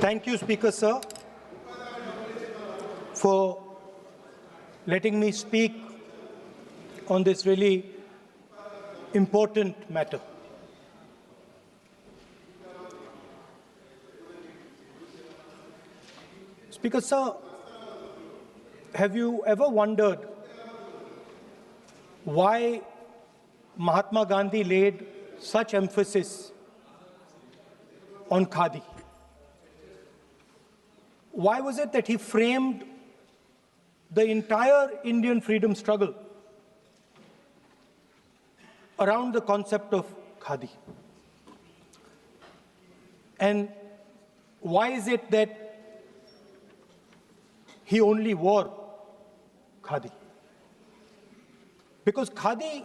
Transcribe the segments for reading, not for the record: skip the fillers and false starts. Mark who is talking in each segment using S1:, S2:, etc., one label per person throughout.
S1: Thank you, Speaker, sir, for letting me speak on this really important matter. Speaker, sir, have you ever wondered why Mahatma Gandhi laid such emphasis on khadi? Why was it that he framed the entire Indian freedom struggle around the concept of khadi? And why is it that he only wore khadi? Because khadi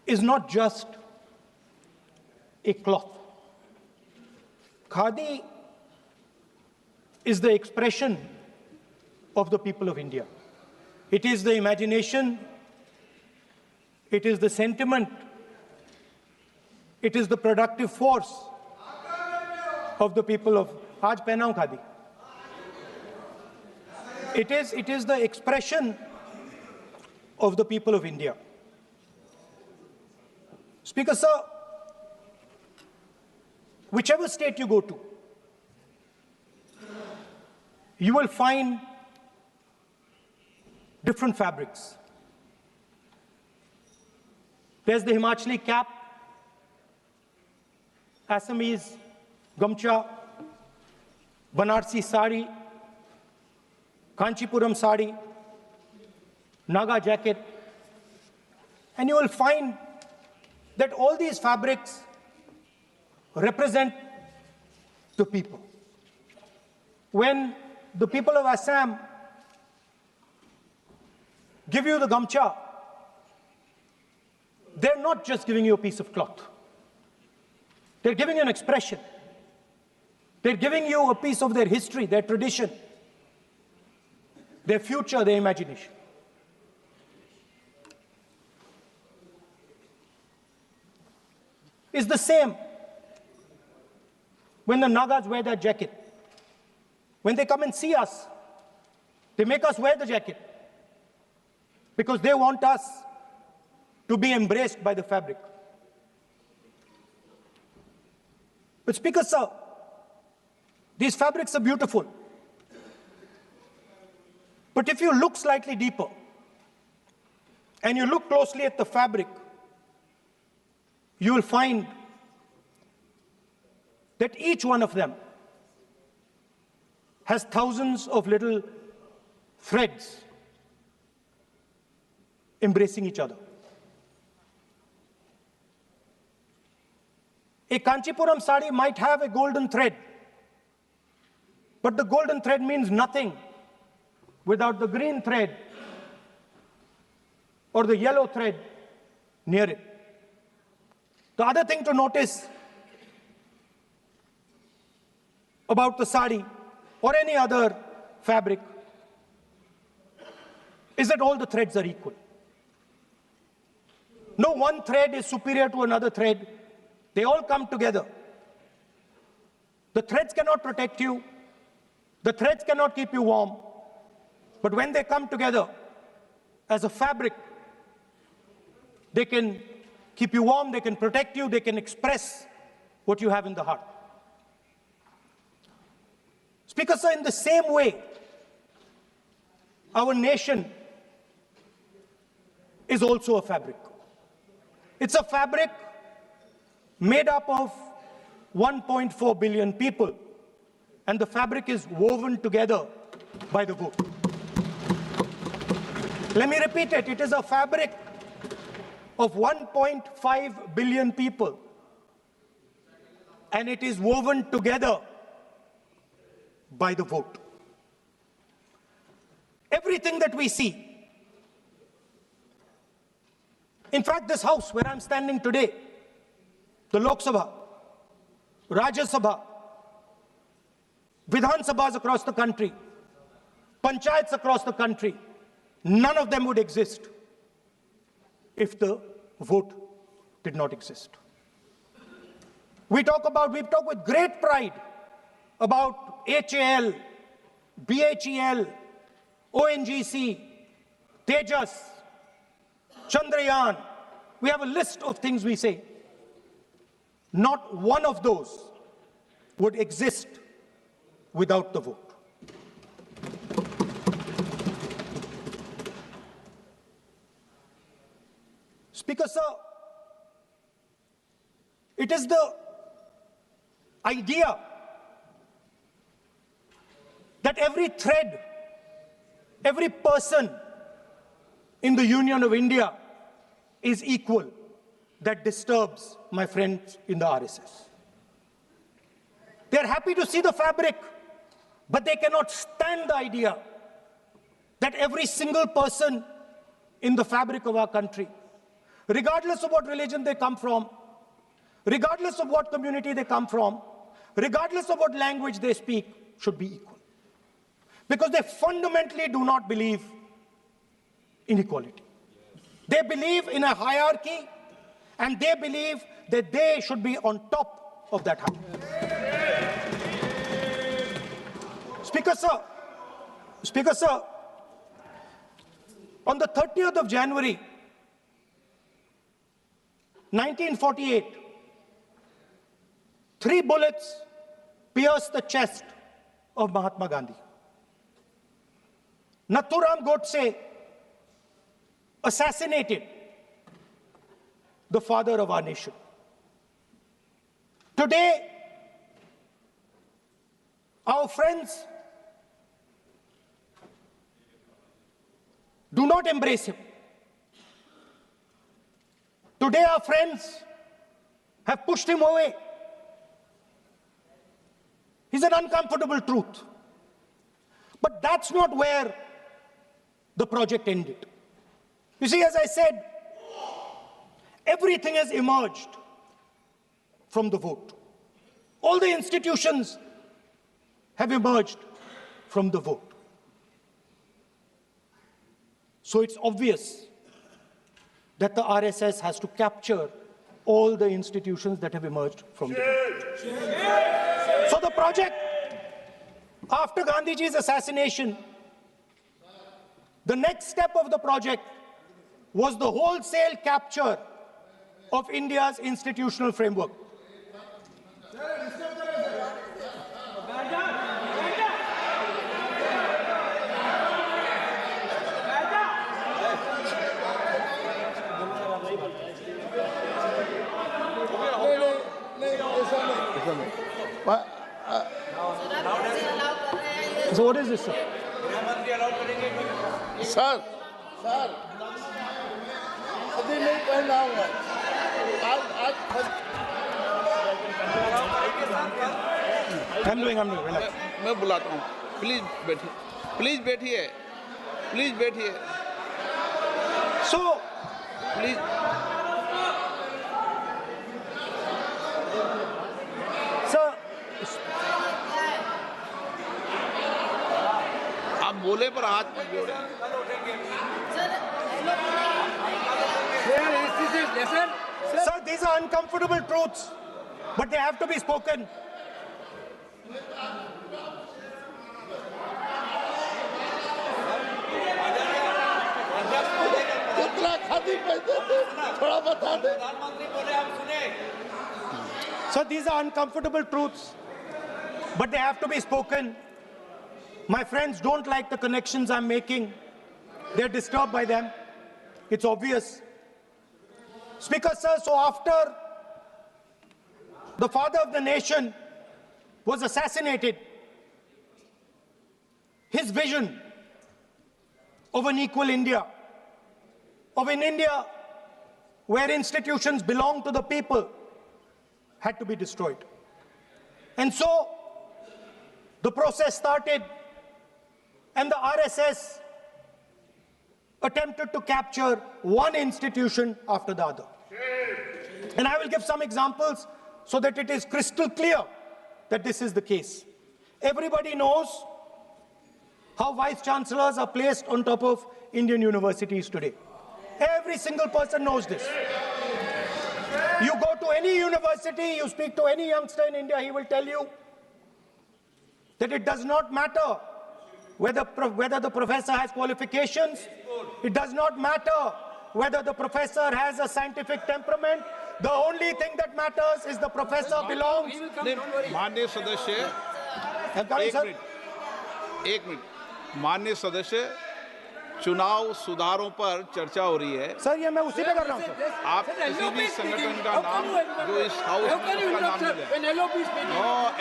S1: is not just a cloth. Khadi is the expression of the people of India. It is the imagination, it is the sentiment, it is the productive force of the people of Aaj pehna hu khadi. It is the expression of the people of India. Speaker, sir, whichever state you go to, you will find different fabrics. There's the Himachali cap, Assamese gamcha, Banarsi sari, Kanchipuram sari, Naga jacket, and you will find that all these fabrics represent the people. When the people of Assam give you the gamcha, they're not just giving you a piece of cloth. They're giving you an expression. They're giving you a piece of their history, their tradition, their future, their imagination. It's the same when the Nagas wear that jacket. When they come and see us, they make us wear the jacket because they want us to be embraced by the fabric. But Speaker, sir, these fabrics are beautiful. But if you look slightly deeper and you look closely at the fabric, you will find that each one of them has thousands of little threads embracing each other. A Kanchipuram sari might have a golden thread, but the golden thread means nothing without the green thread or the yellow thread near it. The other thing to notice about the sari or any other fabric is that all the threads are equal. No one thread is superior to another thread. They all come together. The threads cannot protect you. The threads cannot keep you warm. But when they come together as a fabric, they can keep you warm, they can protect you, they can express what you have in the heart. Speaker, sir, in the same way, our nation is also a fabric. It's a fabric made up of 1.4 billion people, and the fabric is woven together by the vote. Let me repeat it. It is a fabric of 1.5 billion people, and it is woven together by the vote. Everything that we see, in fact, this house where I'm standing today, the Lok Sabha, Rajya Sabha, Vidhan Sabhas across the country, Panchayats across the country, none of them would exist if the vote did not exist. We talk with great pride about HAL, BHEL, ONGC, Tejas, Chandrayaan. We have a list of things we say. Not one of those would exist without the vote. Speaker, sir, it is the idea that every thread, every person in the Union of India is equal that disturbs my friends in the RSS. They are happy to see the fabric, but they cannot stand the idea that every single person in the fabric of our country, regardless of what religion they come from, regardless of what community they come from, regardless of what language they speak, should be equal. Because they fundamentally do not believe in equality. They believe in a hierarchy, and they believe that they should be on top of that hierarchy. Speaker, sir, on the 30th of January, 1948, 3 bullets pierced the chest of Mahatma Gandhi. Nathuram Godse assassinated the father of our nation. Today, our friends do not embrace him. Today, our friends have pushed him away. He's an uncomfortable truth. But that's not where the project ended. You see, as I said, everything has emerged from the vote. All the institutions have emerged from the vote. So it's obvious that the RSS has to capture all the institutions that have emerged from the vote. So the project, after Gandhiji's assassination, the next step of the project was the wholesale capture of India's institutional framework. So what is this, sir?
S2: Sir, अभी नहीं पहना हुआ
S1: I'm doing, relax.
S2: मैं बुलाता हूँ please बैठिए
S1: So,
S2: please
S1: sir,
S2: आप बोले पर हाथ मत जोड़े
S1: sir, these are uncomfortable truths, but they have to be spoken. So these are uncomfortable truths, but they have to be spoken. My friends don't like the connections I'm making. They're disturbed by them. It's obvious. Speaker, sir, so after the father of the nation was assassinated, his vision of an equal India, of an India where institutions belong to the people, had to be destroyed. And so the process started, and the RSS attempted to capture one institution after the other. And I will give some examples so that it is crystal clear that this is the case. Everybody knows how vice chancellors are placed on top of Indian universities today. Every single person knows this. You go to any university, you speak to any youngster in India, he will tell you that it does not matter whether the professor has qualifications. It does not matter whether the professor has a scientific temperament. The only thing that matters is the professor belongs.
S2: माननीय सदस्य, एक minute, माननीय सदस्य, चुनाव सुधारों पर चर्चा हो रही है।
S1: सर, ये मैं उसी पे कर रहा हूँ।
S2: आप किसी भी संगठन का नाम जो इस हाउस में उसका नाम ले लें।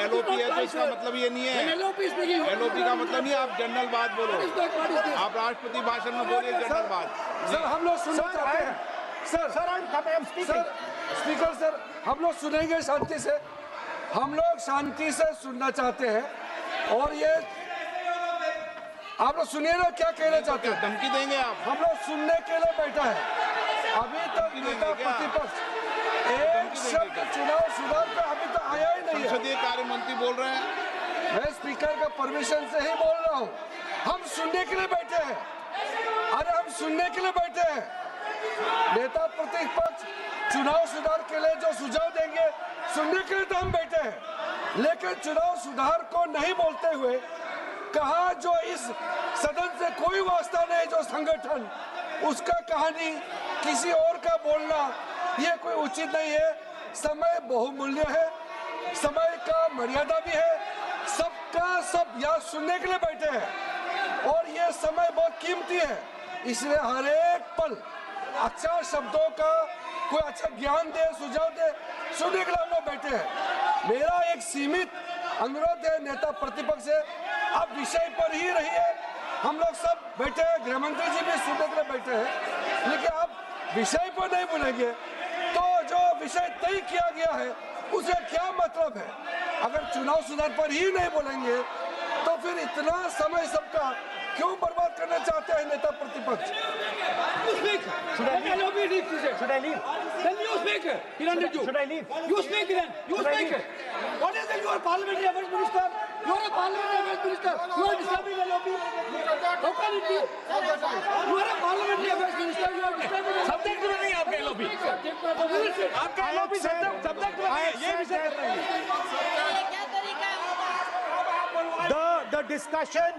S2: एलओपी है तो इसका मतलब ये नहीं है। एलओपी का मतलब नहीं है, आप जनरल बात बोलो। आप राष्ट्रपति भाषण में बोलिए जनरल बात।
S3: सर, हम लोग सुनना चाहते हैं। सर, स्पीकर सर, हम लोग सुनेंगे शांति से। हम लोग शांति से सुनना चाहते हैं। और ये आप लोग सुनिए ना, क्या कहना चाहते हैं?
S2: धमकी देंगे आप?
S3: हम लोग सुनने के लिए बैठा है। अभी तक नेता प्रतिपक्ष एक शब्द चुनाव सुधार पे अभी तक आया ही नहीं है।
S2: संसदीय कार्य मंत्री बोल रहे हैं।
S3: मैं स्पीकर का परमिशन से ही बोल रहा हूँ। हम सुनने के लिए बैठे हैं। अरे हम सुनने के लिए बैठे हैं। नेता प्रतिपक्ष चुनाव सुधार के लिए जो सुझाव देंगे, सुनने के लिए तो हम बैठे हैं। लेकिन चुनाव सुधार को नहीं बोलते हुए कहा जो इस सदन से कोई वास्ता नहीं, जो संगठन उसका कहानी किसी और का बोलना, ये कोई उचित नहीं है। समय बहुमूल्य है, समय का मर्यादा भी है। सबका सब यहाँ सुनने के लिए बैठे हैं और ये समय बहुत कीमती है। इसलिए हर एक पल अच्छा शब्दों का कोई अच्छा ज्ञान दे, सुझाव दे, सुनने के लिए हम लोग बैठे हैं। मेरा एक सीमित अनुरोध है नेता प्रतिपक्ष से, आप विषय पर ही रहिए। हम लोग सब बैठे हैं, गृह मंत्री जी भी सुनने के लिए बैठे हैं, लेकिन आप विषय पर नहीं बोलेंगे तो जो विषय तय किया गया है उसे क्या मतलब है? अगर चुनाव सुधार पर ही नहीं बोलेंगे तो फिर इतना समय सबका क्यों बर्बाद करना चाहते हैं नेता प्रतिपक्ष?
S1: Should I leave?
S4: Then you speak.
S1: Should I leave?
S4: You speak then. You speak. What is it? You are Parliamentary Affairs Minister. You are a Parliamentary Affairs Minister. You are disturbing the lobby. How can it be? You are a Parliamentary Affairs Minister. You are disturbing the lobby.
S1: Subject में नहीं आपका lobby. आपका lobby subject में नहीं है. ये विषय कर रहे हैं. The discussion.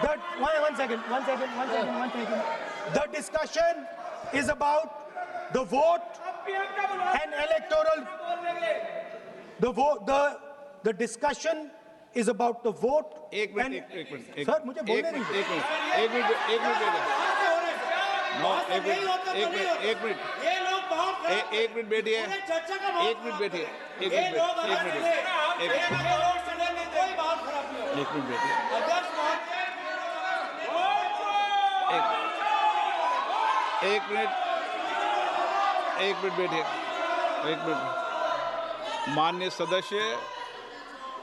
S1: One second. The discussion is about the vote and electoral. The discussion is about the vote.
S2: एक मिनट
S1: सर, मुझे बोलने दीजिए।
S2: एक मिनट बैठिए। माननीय सदस्य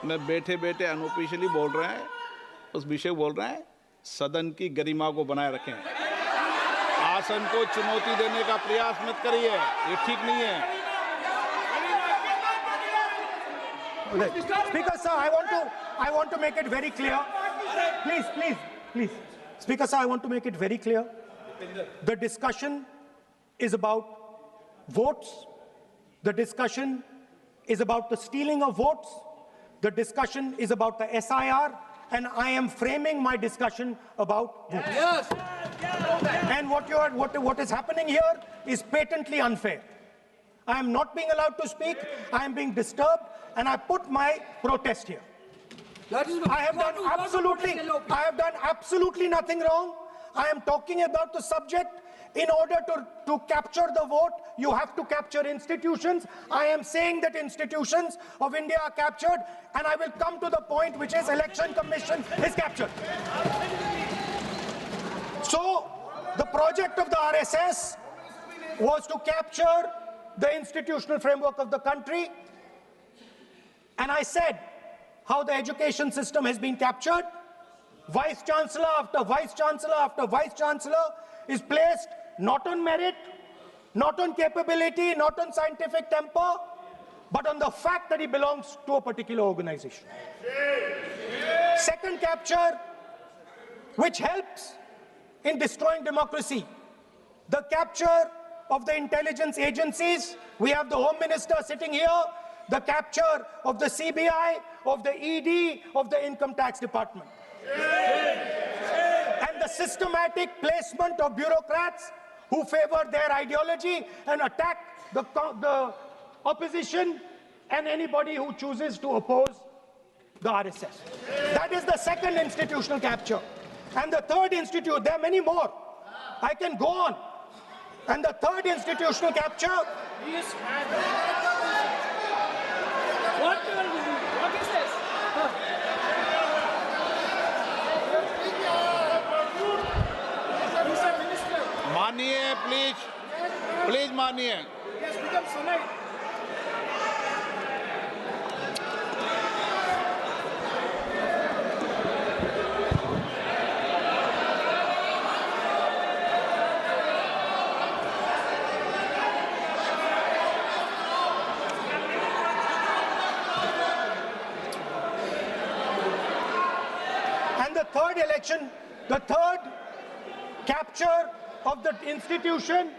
S2: मैं बैठे बैठे अनऑफिशियली बोल रहे हैं, उस विषय बोल रहे हैं। सदन की गरिमा को बनाए रखें। आसन को चुनौती देने का प्रयास मत करिए, ये ठीक नहीं है।
S1: Speaker sir, I want to make it very clear. Please. Speaker sir, I want to make it very clear. The discussion is about votes. The discussion is about the stealing of votes. The discussion is about the SIR, and I am framing my discussion about votes.
S4: Yes.
S1: And what is happening here is patently unfair. I am not being allowed to speak. I am being disturbed, and I put my protest here. I have done absolutely nothing wrong. I am talking about the subject. In order to capture the vote, you have to capture institutions. I am saying that institutions of India are captured, and I will come to the point, which is Election Commission is captured. So, the project of the RSS was to capture the institutional framework of the country, and I said how the education system has been captured. Vice Chancellor after Vice Chancellor after Vice Chancellor is placed not on merit, not on capability, not on scientific temper, but on the fact that he belongs to a particular organization. Second capture, which helps in destroying democracy, the capture of the intelligence agencies. We have the Home Minister sitting here. the capture of the CBI, of the ED, of the Income Tax Department. And the systematic placement of bureaucrats who favor their ideology and attack the opposition and anybody who chooses to oppose the RSS. That is the second institutional capture. And the third there are many more. I can go on. And the third institutional capture.
S4: What is this? Mr. Minister.
S2: मानिए please मानिए.
S4: It has become sonite.
S1: The third capture of the institution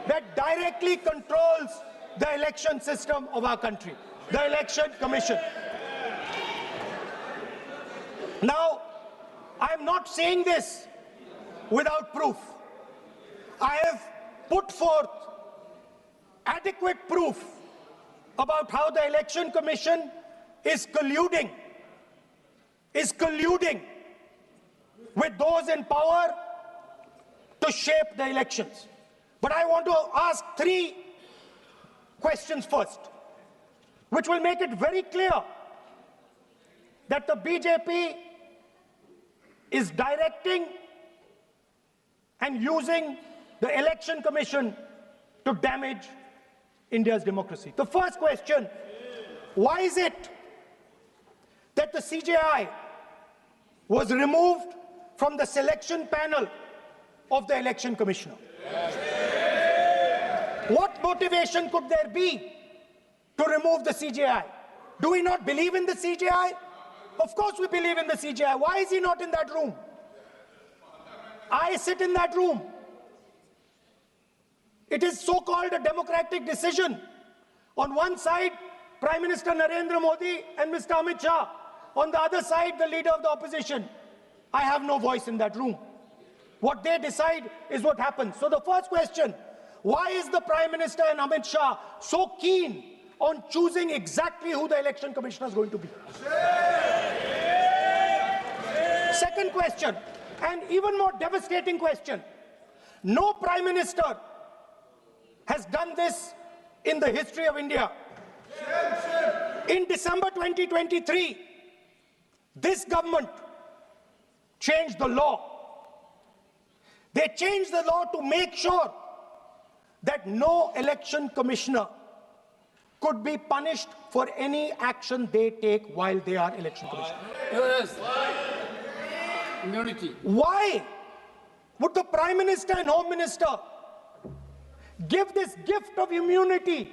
S1: that directly controls the election system of our country, the Election Commission. Now, I'm not saying this without proof. I have put forth adequate proof about how the Election Commission is colluding with those in power to shape the elections. But I want to ask three questions first, which will make it very clear that the BJP is directing and using the Election Commission to damage India's democracy. The first question, why is it that the CJI was removed from the selection panel of the Election Commissioner? What motivation could there be to remove the CJI? Do we not believe in the CJI? Of course we believe in the CJI. Why is he not in that room? I sit in that room. It is so-called a democratic decision. On one side, Prime Minister Narendra Modi and Mr. Amit Shah. On the other side, the leader of the opposition. I have no voice in that room. What they decide is what happens. So the first question, why is the Prime Minister and Amit Shah so keen on choosing exactly who the Election Commissioner is going to be? Second question, and even more devastating question, no Prime Minister has done this in the history of India. In December 2023, this government changed the law. They changed the law to make sure that no election commissioner could be punished for any action they take while they are election commissioner.
S4: Yes. Immunity.
S1: Why would the Prime Minister and Home Minister give this gift of immunity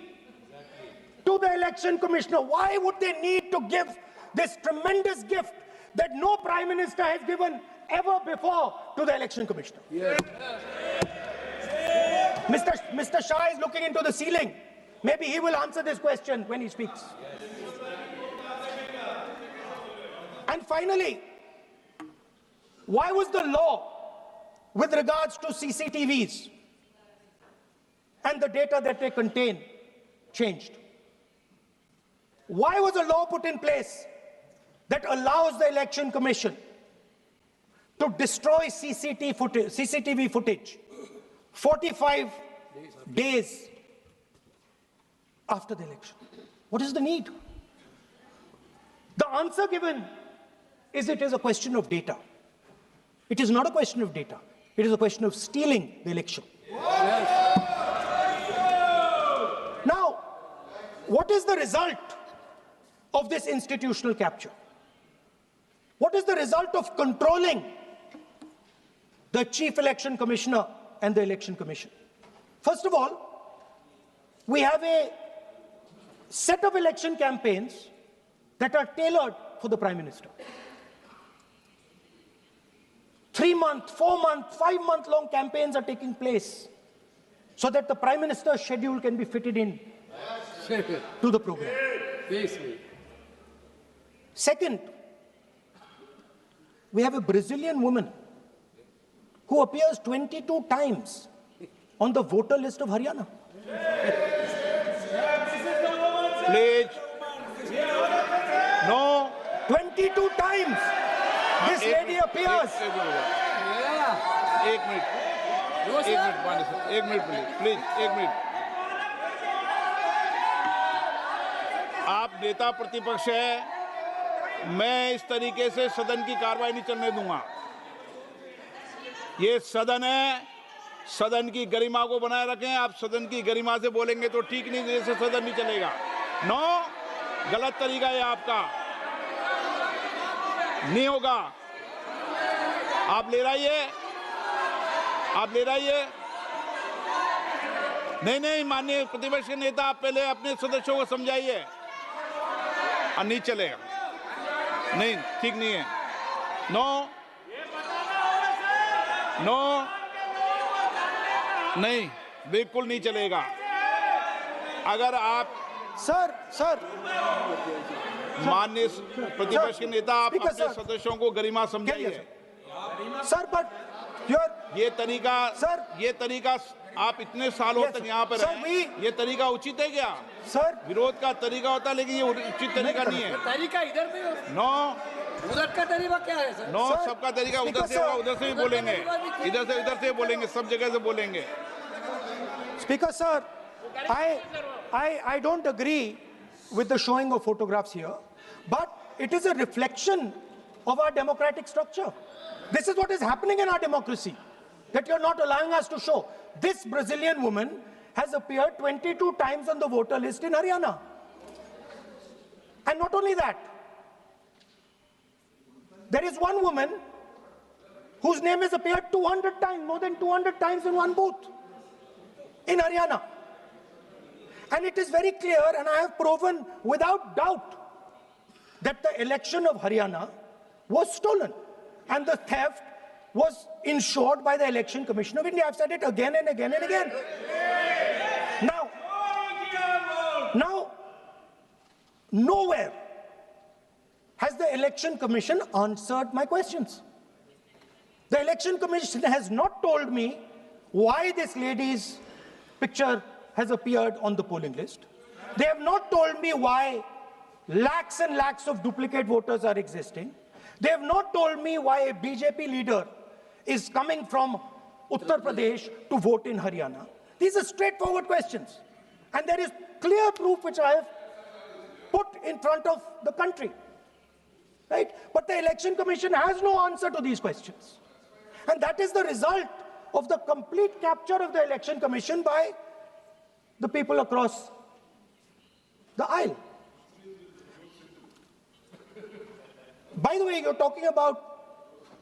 S1: to the election commissioner? Why would they need to give this tremendous gift that no Prime Minister has given ever before to the election commissioner?
S4: Yes.
S1: Mr. Shah is looking into the ceiling. Maybe he will answer this question when he speaks. And finally, why was the law with regards to CCTVs and the data that they contain changed? Why was a law put in place that allows the Election Commission to destroy CCTV footage 45 days after the election? What is the need? The answer given is it is a question of data. It is not a question of data. It is a question of stealing the election.
S4: Yes.
S1: Now, what is the result of this institutional capture? What is the result of controlling the Chief Election Commissioner and the Election Commission? First of all, we have a set of election campaigns that are tailored for the Prime Minister. 3-month, 4-month, 5-month long campaigns are taking place so that the Prime Minister's schedule can be fitted in to the program.
S4: Please.
S1: Second, we have a Brazilian woman who appears 22 times on the voter list of Haryana.
S2: Please. No.
S1: 22 times this lady appears.
S2: एक minute please एक minute. आप नेता प्रतिपक्ष है, मैं इस तरीके से सदन की कार्रवाई नहीं चलने दूंगा। ये सदन है, सदन की गरिमा को बनाए रखें। आप सदन की गरिमा से बोलेंगे तो ठीक नहीं, जैसे सदन नहीं चलेगा। नो, गलत तरीका है आपका, नहीं होगा। आप ले रहिए, आप ले रहिए। नहीं, माननीय प्रतिपक्ष के नेता, आप पहले अपने सदस्यों को समझाइए। नहीं चलेगा, नहीं, ठीक नहीं है। नो, नहीं, बिल्कुल नहीं चलेगा। अगर आप
S1: सर
S2: माननीय प्रतिपक्ष के नेता, आप अपने सदस्यों को गरिमा समझाइए।
S1: सर, बट
S2: ये तरीका आप इतने सालों तक यहाँ पर हैं, ये तरीका उचित है क्या?
S1: सर,
S2: विरोध का तरीका होता है, लेकिन ये उचित तरीका नहीं है।
S4: तरीका इधर पे
S2: नो,
S4: उधर का तरीका क्या है सर?
S2: नो, सबका तरीका उधर से होगा, उधर से भी बोलेंगे, इधर से बोलेंगे, सब जगह से बोलेंगे।
S1: Speaker sir, I don't agree with the showing of photographs here, but it is a reflection of our democratic structure. This is what is happening in our democracy, that you're not allowing us to show. This Brazilian woman has appeared 22 times on the voter list in Haryana. And not only that, there is one woman whose name has appeared 200 times, more than 200 times in one booth in Haryana. And it is very clear, and I have proven without doubt, that the election of Haryana was stolen. And the theft was ensured by the Election Commission of India. I've said it again and again and again. Now, nowhere has the Election Commission answered my questions. The Election Commission has not told me why this lady's picture has appeared on the polling list. They have not told me why lakhs and lakhs of duplicate voters are existing. They have not told me why a BJP leader is coming from Uttar Pradesh to vote in Haryana. These are straightforward questions. And there is clear proof which I have put in front of the country. Right? But the Election Commission has no answer to these questions. And that is the result of the complete capture of the Election Commission by the people across the aisle. By the way, you're talking about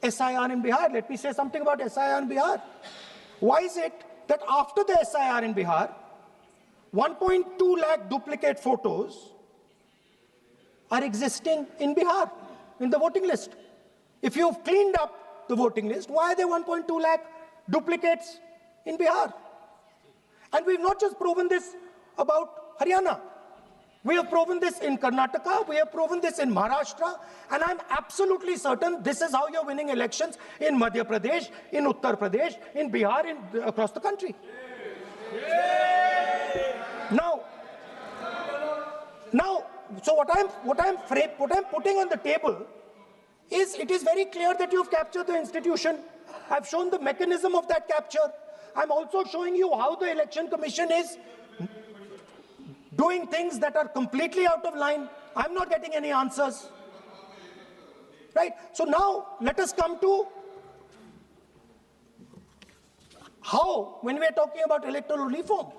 S1: SIR in Bihar. Let me say something about SIR in Bihar. Why is it that after the SIR in Bihar, 1.2 lakh duplicate photos are existing in Bihar, in the voting list? If you've cleaned up the voting list, why are there 1.2 lakh duplicates in Bihar? And we've not just proven this about Haryana. We have proven this in Karnataka, we have proven this in Maharashtra, and I'm absolutely certain this is how you're winning elections in Madhya Pradesh, in Uttar Pradesh, in Bihar, across the country. Now, so what I'm putting on the table is, it is very clear that you've captured the institution. I've shown the mechanism of that capture. I'm also showing you how the Election Commission is doing things that are completely out of line. I'm not getting any answers. Right? So now, let us come to how, when we are talking about electoral reform.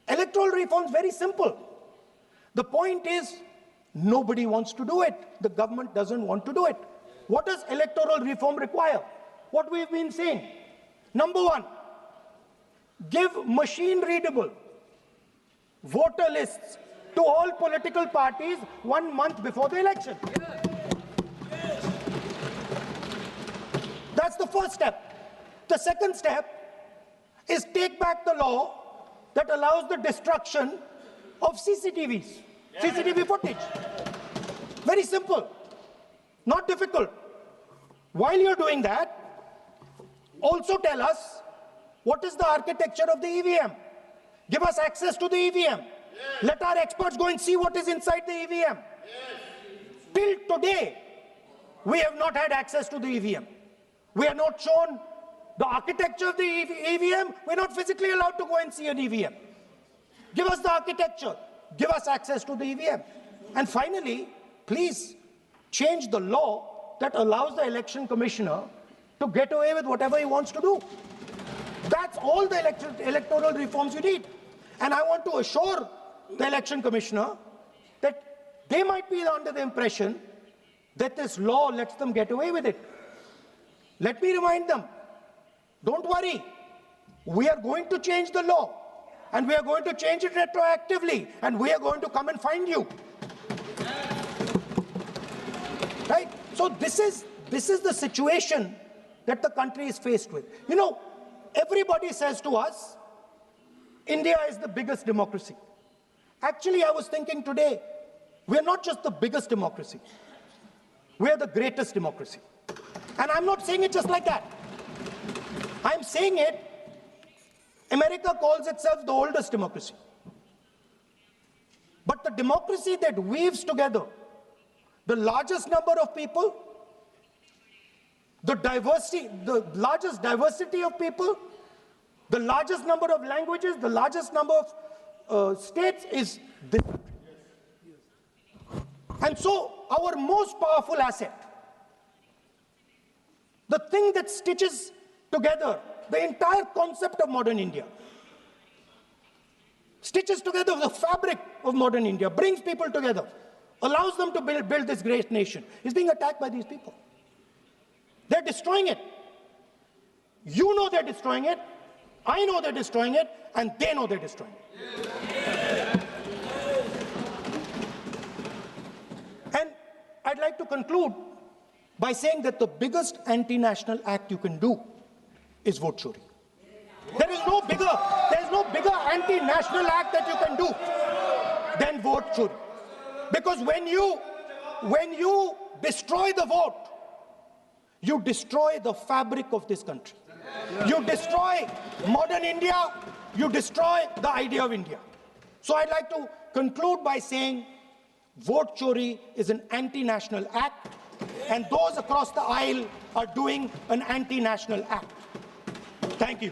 S1: Electoral reform is very simple. The point is, nobody wants to do it. The government doesn't want to do it. What does electoral reform require? What we've been saying. Number one, give machine-readable voter lists to all political parties 1 month before the election. That's the first step. The second step is take back the law that allows the destruction of CCTVs. CCTV footage. Very simple, not difficult. While you're doing that, also tell us what is the architecture of the EVM. Give us access to the EVM. Let our experts go and see what is inside the EVM. Till today, we have not had access to the EVM. We are not shown the architecture of the EVM. We're not physically allowed to go and see an EVM. Give us the architecture. Give us access to the EVM. And finally, please change the law that allows the election commissioner to get away with whatever he wants to do. That's all the electoral reforms you need. And I want to assure the election commissioner that they might be under the impression that this law lets them get away with it. Let me remind them, don't worry, we are going to change the law, and we are going to change it retroactively, and we are going to come and find you. Right? So this is the situation that the country is faced with. You know, everybody says to us, India is the biggest democracy. Actually, I was thinking today, we're not just the biggest democracy, we're the greatest democracy. And I'm not saying it just like that. I'm saying it, America calls itself the oldest democracy. But the democracy that weaves together the largest number of people, the largest diversity of people, the largest number of languages, the largest number of states is this country. And so our most powerful asset, the thing that stitches together the entire concept of modern India, stitches together the fabric of modern India, brings people together, allows them to build this great nation, is being attacked by these people. They're destroying it. You know they're destroying it, I know they're destroying it, and they know they're destroying it. And I'd like to conclude by saying that the biggest anti-national act you can do is vote chori. There is no bigger anti-national act that you can do than vote chori. Because when you destroy the vote, you destroy the fabric of this country. You destroy modern India, you destroy the idea of India. So I'd like to conclude by saying vote chori is an anti-national act, and those across the aisle are doing an anti-national act. Thank you.